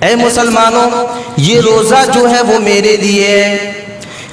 اے مسلمانوں، یہ روزہ جو ہے وہ میرے لیے ہے،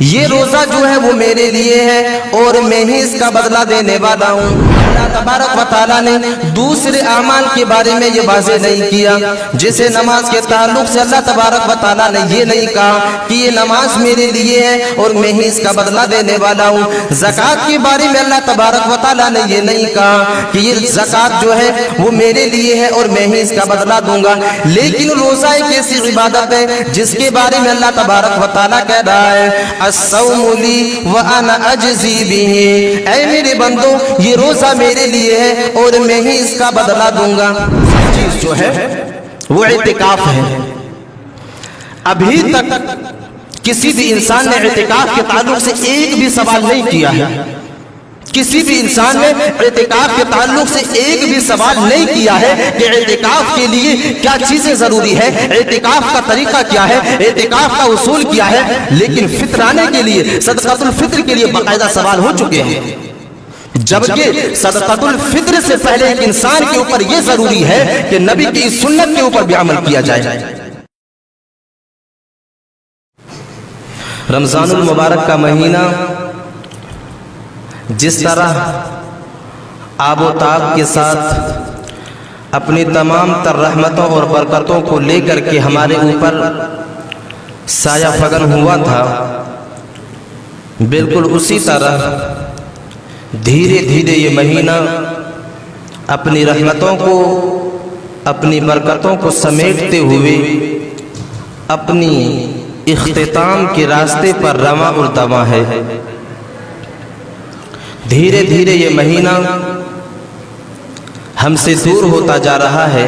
یہ روزہ جو ہے وہ میرے لیے ہے اور میں ہی اس کا بدلہ دینے والا ہوں۔ اللہ تبارک و تعالیٰ نے دوسرے اعمال کے بارے میں یہ واضح نہیں کیا، جیسے نماز کے تعلق سے اللہ تبارک و تعالیٰ نے یہ نہیں کہا کہ یہ نماز میرے لیے ہے اور میں ہی اس کا بدلہ دینے والا ہوں۔ زکوٰۃ کے بارے میں اللہ تبارک و تعالیٰ نے یہ نہیں کہا کہ یہ زکوٰۃ جو ہے وہ میرے لیے ہے اور میں ہی اس کا بدلہ دوں گا۔ لیکن روزہ ایک ایسی عبادت ہے جس کے بارے میں اللہ تبارک و تعالیٰ کہہ رہا ہے الصوم لی وانا اجزی بہ، اے میرے بندو یہ روزہ میرے لیے ہے اور میں ہی اس کا بدلہ دوں گا۔ چیز جو ہے وہ اعتکاف ہے۔ ابھی تک کسی بھی انسان نے اعتکاف کے تعلق سے ایک بھی سوال نہیں کیا ہے، کسی بھی انسان نے اعتکاف کے تعلق سے ایک بھی سوال نہیں کیا ہے کہ اعتکاف کے لیے کیا چیزیں ضروری ہے، اعتکاف کا طریقہ کیا ہے، اعتکاف کا اصول کیا ہے۔ لیکن فطرانے کے لیے، صدقۃ الفطر کے لیے باقاعدہ سوال ہو چکے ہیں، جبکہ صدقۃ الفطر سے پہلے ایک انسان کے اوپر یہ ضروری ہے کہ نبی کی سنت کے اوپر بھی عمل کیا جائے۔ رمضان المبارک کا مہینہ جس طرح آب و تاب کے ساتھ اپنی تمام تر رحمتوں اور برکتوں کو لے کر کے ہمارے اوپر سایہ فگن ہوا تھا، بالکل اسی طرح دھیرے دھیرے یہ مہینہ اپنی رحمتوں کو، اپنی برکتوں کو سمیٹتے ہوئے اپنی اختتام کے راستے پر رواں اور دواں ہے۔ دھیرے دھیرے یہ مہینہ ہم سے دور ہوتا جا رہا ہے۔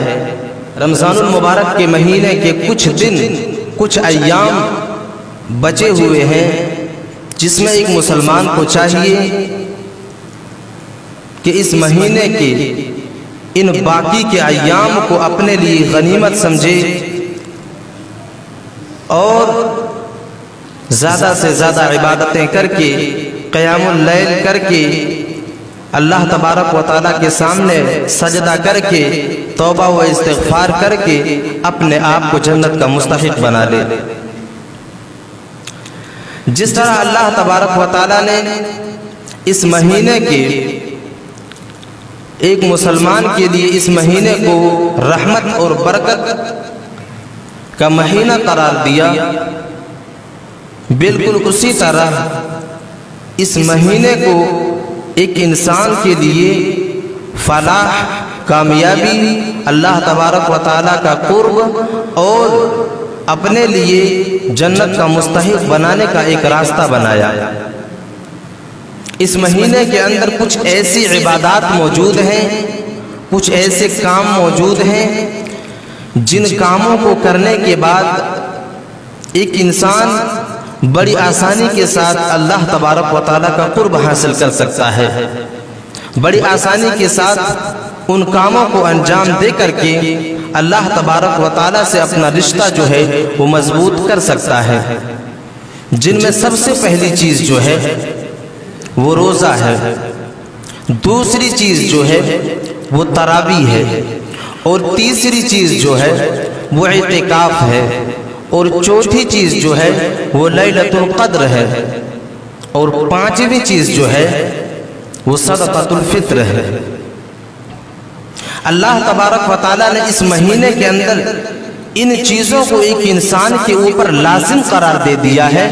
رمضان المبارک کے مہینے کے کچھ دن، کچھ ایام بچے ہوئے ہیں، جس میں ایک مسلمان کو چاہیے کہ اس مہینے کے ان باقی کے ایام کو اپنے لیے غنیمت سمجھے اور زیادہ سے زیادہ عبادتیں کر کے، قیام اللیل کر کے، اللہ تبارک و تعالیٰ کے سامنے سجدہ کر کے، توبہ و استغفار کر کے اپنے آپ کو جنت کا مستحق بنا لے۔ جس طرح اللہ تبارک و تعالیٰ نے اس مہینے کے ایک مسلمان کے لیے اس مہینے کو رحمت اور برکت کا مہینہ قرار دیا، بالکل اسی طرح اس مہینے کو ایک انسان کے لیے فلاح، کامیابی، اللہ تبارک و تعالیٰ کا قرب اور اپنے لیے جنت کا مستحق بنانے کا ایک راستہ بنایا۔ اس مہینے کے اندر کچھ ایسی عبادات موجود ہیں، کچھ ایسے کام موجود ہیں جن کاموں کو کرنے کے بعد ایک انسان بڑی آسانی کے ساتھ اللہ تبارک و تعالیٰ کا قرب حاصل کر سکتا ہے، بڑی آسانی کے ساتھ ان کاموں کو انجام دے کر کے اللہ تبارک و تعالیٰ سے اپنا رشتہ جو ہے وہ مضبوط کر سکتا ہے۔ جن میں سب سے پہلی چیز جو ہے وہ روزہ ہے، دوسری چیز جو ہے وہ تراویح ہے، اور تیسری چیز جو ہے وہ اعتکاف ہے، اور چوتھی چیز جو ہے وہ لیلۃ القدر ہے، اور پانچویں چیز جو ہے وہ صدقۃ الفطر ہے۔ اللہ تبارک و تعالیٰ نے اس مہینے کے اندر ان چیزوں کو ایک انسان کے اوپر لازم قرار دے دیا ہے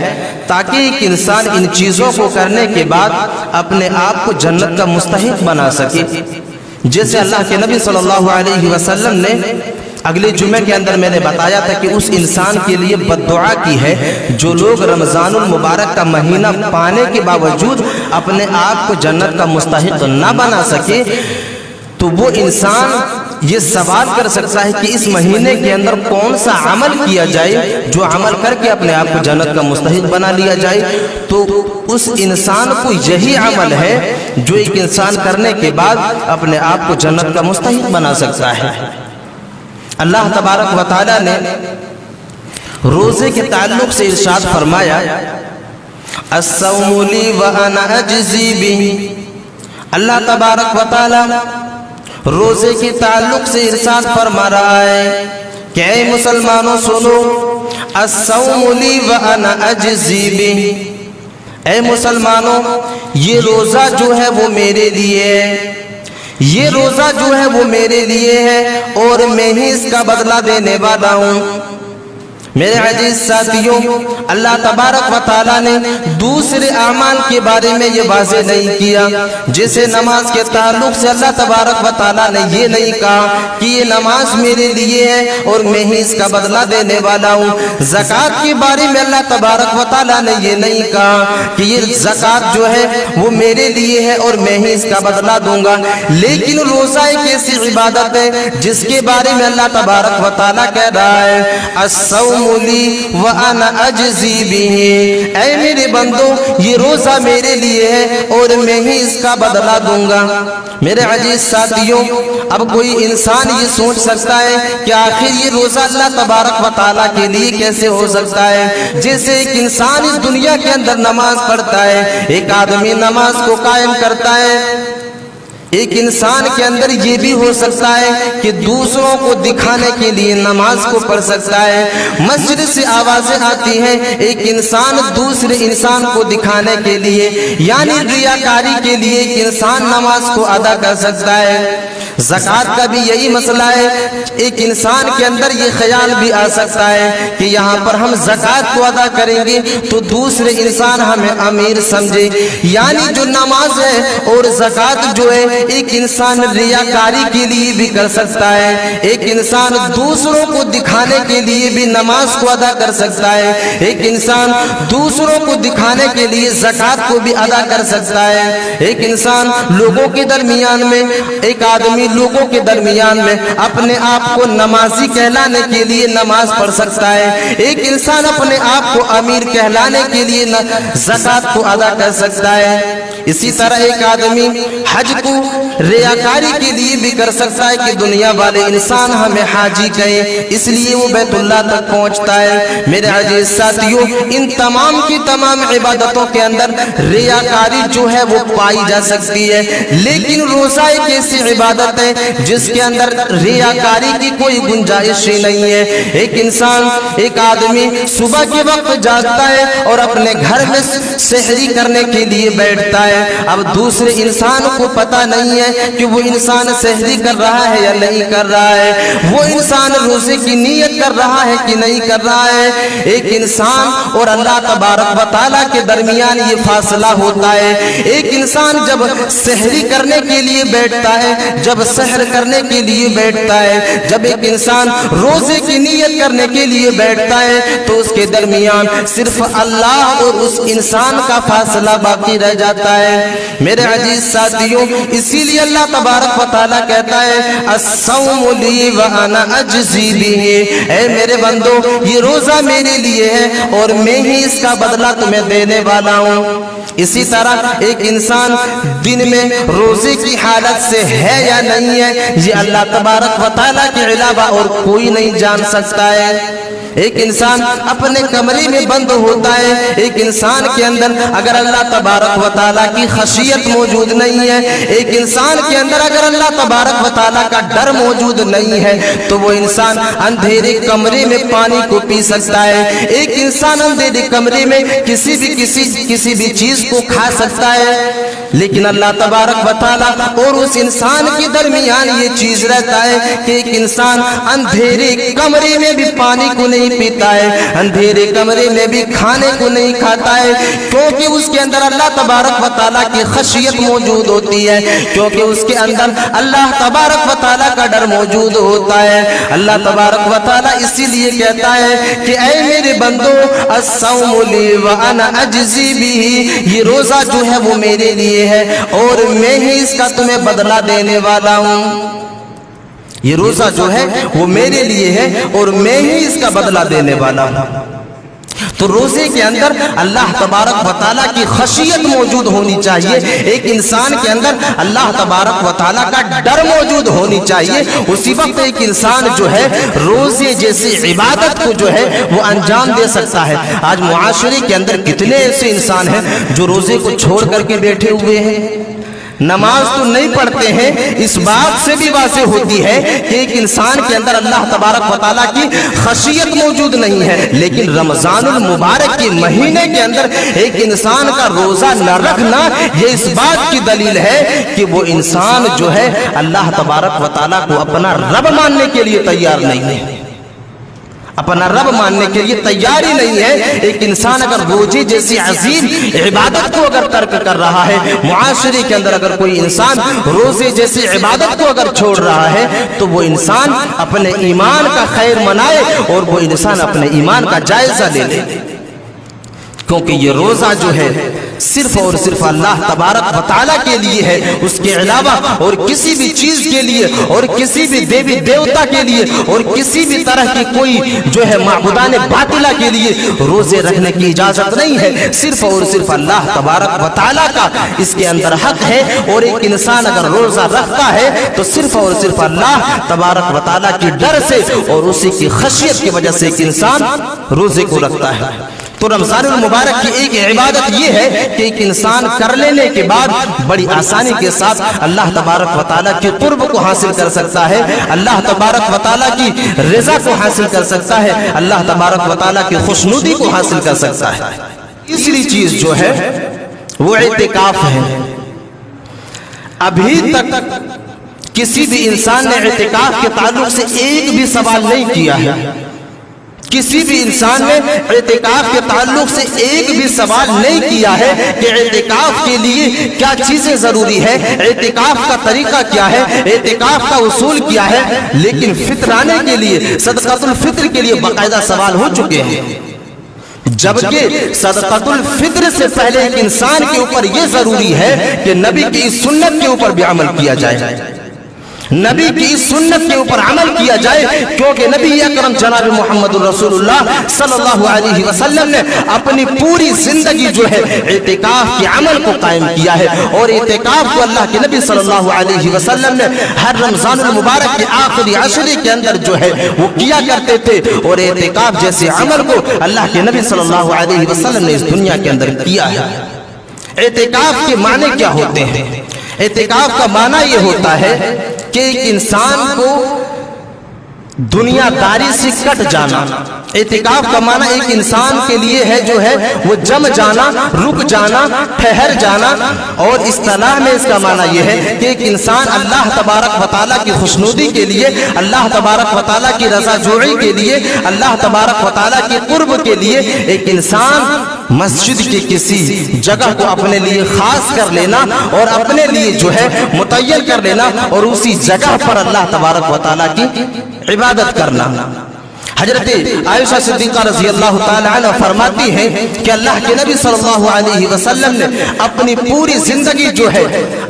تاکہ ایک انسان ان چیزوں کو کرنے کے بعد اپنے آپ کو جنت کا مستحق بنا سکے۔ جیسے اللہ کے نبی صلی اللہ علیہ وسلم نے اگلے جمعے کے اندر میں نے بتایا تھا کہ اس انسان کے لیے بد دعا کی ہے جو لوگ رمضان المبارک کا مہینہ پانے کے باوجود اپنے آپ کو جنت کا مستحق نہ بنا سکے، تو وہ انسان یہ سوال کر سکتا ہے کہ اس مہینے کے اندر کون سا عمل کیا جائے جو عمل کر کے اپنے آپ کو جنت کا مستحق بنا لیا جائے۔ تو اس انسان کو یہی عمل ہے جو ایک انسان کرنے کے بعد اپنے آپ کو جنت کا مستحق بنا سکتا ہے۔ اللہ تبارک و تعالیٰ نے روزے کے تعلق سے ارشاد فرمایا الصوم لی وانا اجزی بہ۔ اللہ تبارک و تعالیٰ روزے کے تعلق سے ارشاد فرما رہا ہے کہ اے مسلمانوں سنو، الصوم لی وانا اجزی بہ، اے مسلمانوں یہ روزہ جو ہے وہ میرے لیے ہے، یہ روزہ جو ہے وہ میرے لیے ہے اور میں ہی اس کا بدلہ دینے والا ہوں۔ میرے عزیز ساتھیوں، اللہ تبارک و تعالیٰ نے دوسرے اعمال کے بارے میں یہ واضح نہیں کیا، جیسے نماز کے تعلق سے اللہ تبارک و تعالیٰ نے یہ نہیں کہا کہ یہ نماز میرے لیے ہے اور میں ہی اس کا بدلہ دینے والا ہوں۔ زکوٰۃ کے بارے میں اللہ تبارک و تعالیٰ نے یہ نہیں کہا کہ یہ زکوٰۃ جو ہے وہ میرے لیے ہے اور میں ہی اس کا بدلہ دوں گا۔ لیکن روزہ ایک ایسی عبادت ہے جس کے بارے میں اللہ تبارک و تعالیٰ کہہ رہا ہے، الصوم لی وانا اجزی بہ، اے میرے بندو یہ روزہ میرے لیے ہے اور میں ہی اس کا بدلہ دوں گا۔ میرے عزیز ساتھیوں، اب کوئی انسان یہ سوچ سکتا ہے کہ آخر یہ روزہ اللہ تبارک و تعالیٰ کے لیے کیسے ہو سکتا ہے؟ جیسے ایک انسان اس دنیا کے اندر نماز پڑھتا ہے، ایک آدمی نماز کو قائم کرتا ہے، ایک انسان کے اندر یہ بھی ہو سکتا ہے کہ دوسروں کو دکھانے کے لیے نماز کو پڑھ سکتا ہے۔ مسجد سے آوازیں آتی ہیں، ایک انسان دوسرے انسان کو دکھانے کے لیے یعنی ریاکاری کے لیے ایک انسان نماز کو ادا کر سکتا ہے۔ زکوٰۃ کا بھی یہی مسئلہ ہے، ایک انسان کے اندر یہ خیال بھی آ سکتا ہے کہ یہاں پر ہم زکوٰۃ کو ادا کریں گے تو دوسرے انسان ہمیں امیر سمجھے، یعنی جو نماز ہے اور زکوٰۃ جو ہے ایک انسان ریاکاری کے لیے بھی کر سکتا ہے، ایک انسان دوسروں کو دکھانے کے لیے بھی نماز کو ادا کر سکتا ہے، ایک انسان دوسروں کو دکھانے کے لیے زکوٰۃ کو بھی ادا کر سکتا ہے، ایک انسان لوگوں کے درمیان میں، ایک آدمی لوگوں کے درمیان میں اپنے آپ کو نمازی کہلانے کے لیے نماز پڑھ سکتا ہے، ایک انسان اپنے آپ کو امیر کہلانے کے لیے زکوٰۃ کو ادا کر سکتا ہے۔ اسی طرح ایک آدمی حج کو ریاکاری کے لیے بھی کر سکتا ہے کہ دنیا والے انسان ہمیں حاجی کہیں، اس لیے وہ بیت اللہ تک پہنچتا ہے۔ میرے عزیز ساتھیوں، ان تمام کی تمام عبادتوں کے اندر ریاکاری جو ہے وہ پائی جا سکتی ہے، لیکن روزہ ایک ایسی عبادت ہے جس کے اندر ریاکاری کی کوئی گنجائش ہی نہیں ہے۔ ایک انسان، ایک آدمی صبح کے وقت جاگتا ہے اور اپنے گھر میں سحری کرنے کے لیے بیٹھتا ہے، اب دوسرے انسان کو پتہ نہیں ہے کہ وہ انسان سحری کر رہا ہے یا نہیں کر رہا ہے، وہ انسان روزے کی نیت کر رہا ہے کہ نہیں کر رہا ہے۔ ایک انسان اور اللہ تبارک و تعالیٰ کے درمیان یہ فاصلہ ہوتا ہے۔ ایک انسان جب سحری کرنے کے لیے بیٹھتا ہے، جب سحر کرنے کے لیے بیٹھتا ہے، جب ایک انسان روزے کی نیت کرنے کے لیے بیٹھتا ہے تو اس کے درمیان صرف اللہ اور اس انسان کا فاصلہ باقی رہ جاتا ہے۔ میرے عزیز ساتھیوں، اسی لیے اللہ تبارک و تعالیٰ کہتا ہے الصوم لی وانا اجزی بہ، اے میرے بندو یہ روزہ میرے لیے ہے اور میں ہی اس کا بدلہ تمہیں دینے والا ہوں۔ اسی طرح ایک انسان دن میں روزے کی حالت سے ہے یا نہیں ہے یہ اللہ تبارک و تعالیٰ کے علاوہ اور کوئی نہیں جان سکتا ہے۔ ایک انسان اپنے کمرے میں بند ہوتا ہے، ایک انسان کے اندر اگر اللہ تبارک و تعالیٰ کی خشیت موجود نہیں ہے، ایک انسان کے اندر اگر اللہ تبارک و تعالیٰ کا ڈر موجود نہیں ہے تو وہ انسان اندھیرے کمرے میں پانی کو پی سکتا ہے، ایک انسان اندھیرے کمرے میں کسی بھی چیز کو کھا سکتا ہے، لیکن اللہ تبارک و تعالیٰ اور اس انسان کے درمیان یہ چیز رہتا ہے کہ ایک انسان اندھیرے کمرے میں بھی پانی کو نہیں پیتا ہے، اندھیرے کمرے میں بھی کھانے کو نہیں کھاتا ہے، کیونکہ اس کے اندر اللہ تبارک و تعالیٰ کی خشیت موجود ہوتی ہے، کیونکہ اس کے اندر اللہ تبارک و تعالیٰ کا ڈر موجود ہوتا ہے۔ اللہ تبارک و تعالیٰ اسی لیے کہتا ہے کہ اے میرے بندو الصوم لی وانا اجزی بہ، یہ روزہ جو ہے وہ میرے لیے ہے اور میں ہی اس کا تمہیں بدلہ دینے والا ہوں۔ یہ روزہ جو ہے وہ میرے لیے ہے اور میں ہی اس کا بدلہ دینے والا ہوں۔ تو روزے کے اندر اللہ تبارک و تعالیٰ کی خشیت موجود ہونی چاہیے، ایک انسان کے اندر اللہ تبارک و تعالیٰ کا ڈر موجود ہونی چاہیے، اسی وقت ایک انسان جو ہے روزے جیسی عبادت کو جو ہے وہ انجام دے سکتا ہے۔ آج معاشرے کے اندر کتنے ایسے انسان ہیں جو روزے کو چھوڑ کر کے بیٹھے ہوئے ہیں، نماز تو نہیں پڑھتے ہیں، اس بات سے بھی واضح ہوتی ہے کہ ایک انسان کے اندر اللہ تبارک و تعالیٰ کی خشیت موجود نہیں ہے۔ لیکن رمضان المبارک کے مہینے کے اندر ایک انسان کا روزہ نہ رکھنا یہ اس بات کی دلیل ہے کہ وہ انسان جو ہے اللہ تبارک و تعالیٰ کو اپنا رب ماننے کے لیے تیار نہیں ہے، اپنا رب ماننے کے لیے تیار ہی نہیں ہے۔ ایک انسان اگر روزے جیسی عظیم عبادت کو اگر ترک کر رہا ہے، معاشرے کے اندر اگر کوئی انسان روزے جیسی عبادت کو اگر چھوڑ رہا ہے تو وہ انسان اپنے ایمان کا خیر منائے اور وہ انسان اپنے ایمان کا جائزہ لے لے، کیونکہ یہ روزہ جو ہے صرف اور صرف اللہ تبارک و تعالیٰ کے لیے ہے، اس کے علاوہ اور کسی بھی چیز کے لیے اور کسی بھی دیوی دیوتا کے لیے اور کسی بھی طرح کی کوئی جو ہے معبودان باطلہ کے لیے روزے رکھنے کی اجازت نہیں ہے۔ صرف اور صرف اللہ تبارک و تعالیٰ کا اس کے اندر حق ہے، اور ایک انسان اگر روزہ رکھتا ہے تو صرف اور صرف اللہ تبارک و تعالیٰ کی ڈر سے اور اسی کی خشیت کی وجہ سے ایک انسان روزے کو رکھتا ہے۔ تو رمضان المبارک کی ایک عبادت یہ ہے کہ ایک انسان کر لینے کے بعد بڑی آسانی کے ساتھ اللہ تبارک و تعالیٰ کے قرب کو حاصل کر سکتا ہے، اللہ تبارک و تعالیٰ کی رضا کو حاصل کر سکتا ہے، اللہ تبارک و تعالیٰ کی خوشنودی کو حاصل کر سکتا ہے۔ تیسری چیز جو ہے وہ اعتکاف ہے۔ ابھی تک کسی بھی انسان نے اعتکاف کے تعلق سے ایک بھی سوال نہیں کیا ہے، کسی بھی انسان نے اعتکاف کے تعلق سے ایک بھی سوال نہیں کیا ہے کہ اعتکاف کے لیے کیا چیزیں ضروری ہے، اعتکاف کا طریقہ کیا ہے، اعتکاف کا اصول کیا ہے۔ لیکن فطرانے کے لیے، صدقۃ الفطر کے لیے باقاعدہ سوال ہو چکے ہیں، جبکہ صدقۃ الفطر سے پہلے ایک انسان کے اوپر یہ ضروری ہے کہ نبی کی اس سنت کے اوپر بھی عمل کیا جائے، نبی کی اس سنت کے اوپر عمل کیا جائے، کیونکہ نبی اکرم جناب محمد رسول اللہ صلی اللہ علیہ وسلم نے اپنی پوری زندگی جو ہے اعتکاف کے عمل کو قائم کیا ہے، اور اعتکاف کو اللہ کے نبی صلی اللہ علیہ وسلم نے ہر رمضان المبارک کے آخری عشرے کے اندر جو ہے وہ کیا کرتے تھے، اور اعتکاف جیسے عمل کو اللہ کے نبی صلی اللہ علیہ وسلم نے اس دنیا کے اندر کیا ہے۔ اعتکاف کے معنی کیا ہوتے ہیں؟ اعتکاف کا معنی یہ ہوتا ہے کہ ایک انسان کو دنیا داری سے کٹ جانا۔ اعتکاف کا معنی ایک انسان کے لیے ہے جو ہے وہ جم جانا، رک جانا، ٹھہر جانا، اور اصطلاح میں اس کا معنی یہ ہے کہ ایک انسان اللہ تبارک و تعالیٰ کی خوشنودی کے لیے، اللہ تبارک و تعالیٰ کی رضا جوئی کے لیے، اللہ تبارک و تعالیٰ کے قرب کے لیے ایک انسان مسجد کی کسی جگہ کو اپنے لیے خاص کر لینا اور اپنے لیے جو ہے متعین کر لینا، اور اسی جگہ پر اللہ تبارک و تعالیٰ کی عبادت کرنا۔ حضرت عائشہ صدیقہ رضی اللہ تعالی عنہ فرماتی ہیں کہ اللہ کے نبی صلی اللہ علیہ وسلم نے اپنی پوری زندگی جو ہے،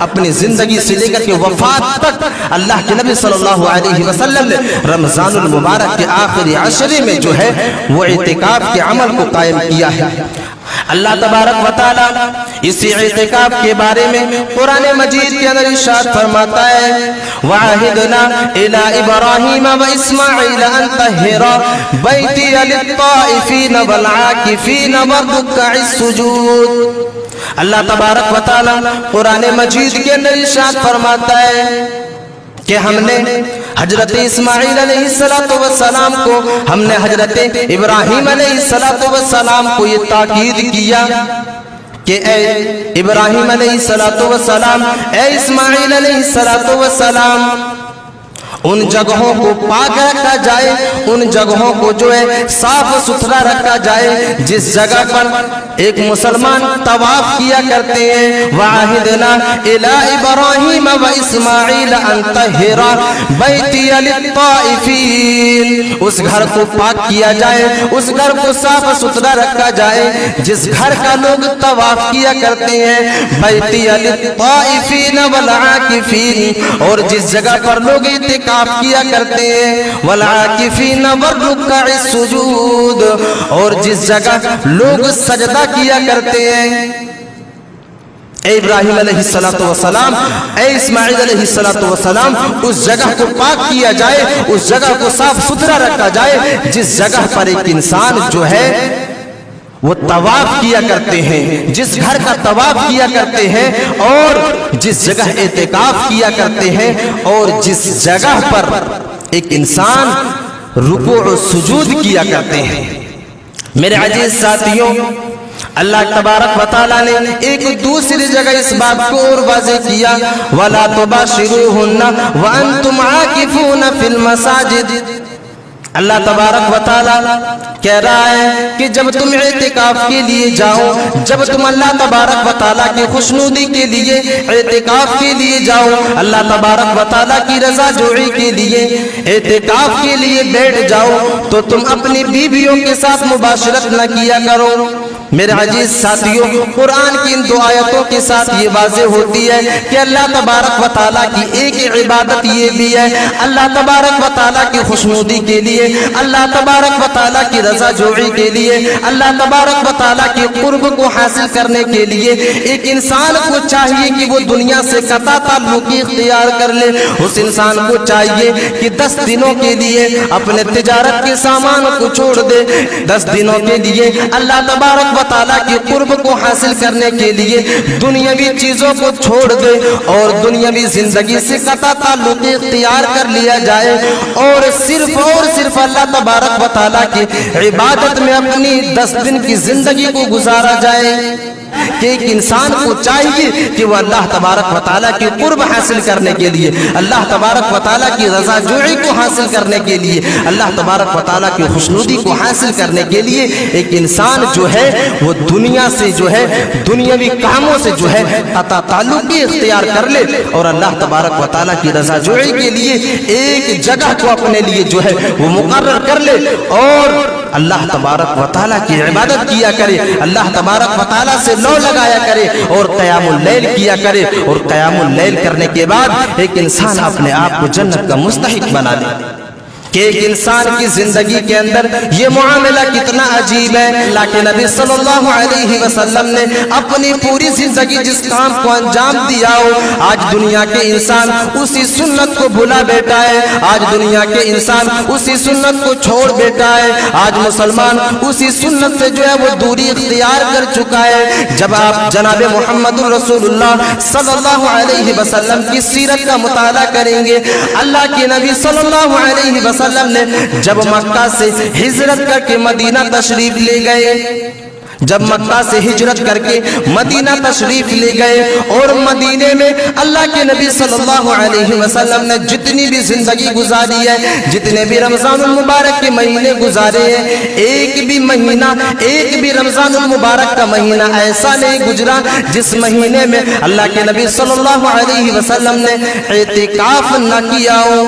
اپنی زندگی سے لے کر کے وفات تک اللہ کے نبی صلی اللہ علیہ وسلم نے رمضان المبارک کے آخری عشرے میں جو ہے وہ اعتکاف کے عمل کو قائم کیا ہے۔ اللہ تبارک و تعالی اسی اعتکاف کے بارے میں قرآن مجید کے اندر ارشاد فرماتا ہے، وَعَهِدْنَا إِلَىٰ إِبْرَاهِيمَ وَإِسْمَاعِيلَ أَن طَهِّرَ بَيْتِيَ لِلطَّائِفِينَ وَالْعَاكِفِينَ وَالرُّكَّعِ السُّجُودِ۔ اللہ تبارک و تعالی قرآن مجید کے اندر ارشاد فرماتا ہے کہ ہم نے حضرت اسماعیل علیہ السلام کو، ہم نے حضرت ابراہیم علیہ السلام کو یہ تاکید کیا کہ اے ابراہیم علیہ السلام، اے اسماعیل علیہ السلام، ان جگہوں کو پاک رکھا جائے، ان جگہوں کو جو ہے صاف ستھرا رکھا جائے جس جگہ پر ایک مسلمان طواف کیا کرتے ہیں۔ وَعَهِدْنَا إِلَىٰ إِبْرَاهِيمَ وَإِسْمَاعِيلَ أَن طَهِّرَ بَيْتِيَ لِلطَّائِفِينَ، اس گھر کو پاک کیا جائے، اس گھر کو صاف ستھرا رکھا جائے جس گھر کا لوگ طواف کیا کرتے ہیں۔ بَيْتِيَ لِلطَّائِفِينَ وَالْعَاكِفِينَ، اور جس جگہ پر لوگ اعتکاف کیا کرتے ہیں، وَالْعَاكِفِينَ وَالرُّكَّعِ السُّجُودِ، اور جس جگہ لوگ سجدہ کیا کرتے ہیں۔ اے ابراہیم علیہ السلام، اے اسماعیل علیہ السلام، اس جگہ کو پاک کیا جائے، اس جگہ کو صاف ستھرا رکھا جائے جس جگہ پر ایک انسان جو ہے وہ طواف کیا کرتے ہیں، جس گھر کا طواف کیا کرتے ہیں، اور جس جگہ اعتکاف کیا کرتے ہیں، اور جس جگہ پر ایک انسان رکوع و سجود کیا کرتے ہیں۔ میرے عزیز ساتھیوں، اللہ تبارک و تعالیٰ نے ایک دوسری جگہ اس بات کو اور واضح کیا، وَلَا تُبَاشِرُوهُنَّ وَأَنْتُمْ عَاكِفُونَ فِي الْمَسَاجِدِ۔ اللہ تبارک و تعالیٰ کہہ رہا ہے کہ جب تم اعتکاف کے لیے جاؤ، جب تم اللہ تبارک و تعالیٰ کی خوشنودی کے لیے اعتکاف کے لیے جاؤ، اللہ تبارک و تعالیٰ کی رضا جوئی کے لیے اعتکاف کے لیے بیٹھ جاؤ، تو تم اپنی بیویوں کے ساتھ مباشرت نہ کیا کرو۔ میرے عزیز ساتھیوں، قرآن کی ان دو آیتوں کے ساتھ یہ واضح ہوتی ہے کہ اللہ تبارک و تعالیٰ کی ایک عبادت یہ بھی ہے، اللہ تبارک و تعالیٰ کی خوشنودی کے لیے، اللہ تبارک و تعالیٰ کی رضا جوئی کے لیے، اللہ تبارک و تعالیٰ کے قرب کو حاصل کرنے کے لیے ایک انسان کو چاہیے کہ وہ دنیا سے قطع تعلقی اختیار کر لے۔ اس انسان کو چاہیے کہ 10 دنوں کے لیے اپنے تجارت کے سامان کو چھوڑ دے، 10 دنوں کے لیے اللہ تبارک و تعالیٰ کی قرب کو حاصل کرنے کے لیے دنیاوی چیزوں کو چھوڑ دے اور دنیاوی زندگی سے قطع تعلق اختیار کر لیا جائے، اور صرف اللہ تبارک و تعالیٰ کی عبادت میں اپنی 10 دن کی زندگی کو گزارا جائے۔ کہ ایک انسان کو چاہیے کہ وہ اللہ تبارک و تعالیٰ کی قرب حاصل کرنے کے لیے، اللہ تبارک و تعالیٰ کی رضا جوئی کو حاصل کرنے کے لیے، اللہ تبارک و تعالیٰ کی خوشنودی کو حاصل کرنے کے لیے ایک انسان جو ہے وہ دنیا سے جو ہے دنیاوی کاموں سے جو ہے قطع تعلقی اختیار کر لے، اور اللہ تبارک و تعالیٰ کی رضا جوئی کے لیے ایک جگہ کو اپنے لیے جو ہے وہ مقرر کر لے، اور اللہ تبارک و تعالیٰ کی عبادت کیا کرے، اللہ تبارک و تعالیٰ سے لو لگایا کرے، اور قیام اللیل کیا کرے، اور قیام اللیل کرنے کے بعد ایک انسان اپنے آپ کو جنت کا مستحق بنا لے۔ کہ ایک انسان کی زندگی کے اندر یہ معاملہ کتنا عجیب ہے۔ اللہ کے نبی صلی اللہ علیہ وسلم نے اپنی پوری زندگی جس کام کو انجام دیا ہو، آج دنیا کے انسان اسی سنت کو بھلا بیٹھا ہے، آج دنیا کے انسان اسی سنت کو چھوڑ بیٹھا ہے، آج مسلمان اسی سنت سے جو ہے وہ دوری اختیار کر چکا ہے۔ جب آپ جناب محمد رسول اللہ صلی اللہ علیہ وسلم کی سیرت کا مطالعہ کریں گے، اللہ کے نبی صلی اللہ علیہ وسلم نے جب مکہ سے ہجرت کر کے مدینہ تشریف لے گئے، جب مکہ سے ہجرت کر کے مدینہ تشریف لے گئے، اور مدینے میں اللہ کے نبی صلی اللہ علیہ وسلم نے جتنی بھی زندگی گزاری ہے، جتنے بھی رمضان المبارک کے مہینے گزارے ہیں، ایک بھی رمضان المبارک کا مہینہ ایسا نہیں گزرا جس مہینے میں اللہ کے نبی صلی اللہ علیہ وسلم نے اعتکاف نہ کیا ہو۔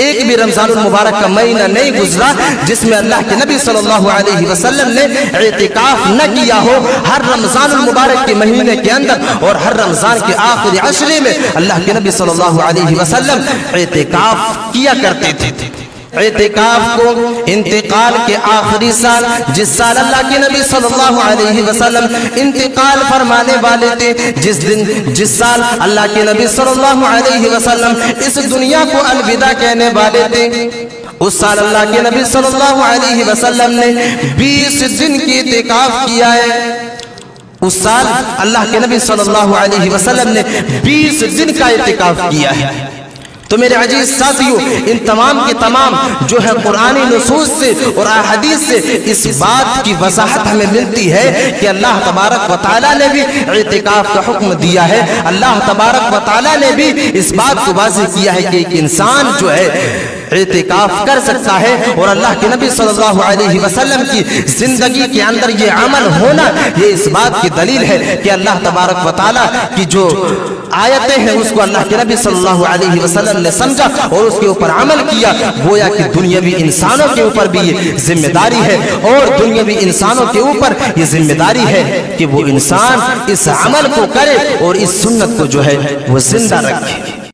ایک بھی رمضان المبارک کا مہینہ نہیں گزرا جس میں اللہ کے نبی صلی اللہ علیہ وسلم نے اعتکاف نہ کیا ہو۔ ہر رمضان المبارک کے مہینے کے اندر اور ہر رمضان کے آخری عشرے میں اللہ کے نبی صلی اللہ علیہ وسلم اعتکاف کیا کرتے تھے۔ اعتکاف کو انتقال کے آخری سال، جس سال اللہ کے نبی صلی اللہ علیہ وسلم انتقال فرمانے والے تھے، جس سال اللہ کے نبی صلی اللہ علیہ وسلم اس دنیا کو الوداع کہنے والے تھے، اس سال اللہ کے نبی صلی اللہ علیہ وسلم نے 20 دن کی اعتکاف کیا ہے۔ اس سال اللہ کے نبی صلی اللہ علیہ وسلم نے 20 دن کا اعتکاف کیا ہے۔ تو میرے عزیز ساتھیوں، ان تمام کے تمام جو ہے قرآنی نصوص سے اور احادیث سے اس بات کی وضاحت ہمیں ملتی ہے کہ اللہ تبارک و تعالیٰ نے بھی اعتکاف کا حکم دیا ہے۔ اللہ تبارک و تعالیٰ نے بھی اس بات کو واضح کیا ہے کہ ایک انسان جو ہے اعتکاف کر سکتا ہے، اور اللہ کے نبی صلی اللہ علیہ وسلم کی زندگی کے اندر یہ عمل ہونا یہ اس بات کی دلیل ہے کہ اللہ تبارک و تعالیٰ کی جو آیتیں ہیں اس کو اللہ کے نبی صلی اللہ علیہ وسلم نے سمجھا اور اس کے اوپر عمل کیا۔ گویا کہ دنیاوی انسانوں کے اوپر بھی یہ ذمہ داری ہے، اور دنیاوی انسانوں کے اوپر یہ ذمہ داری ہے کہ وہ انسان اس عمل کو کرے اور اس سنت کو جو ہے وہ زندہ رکھے۔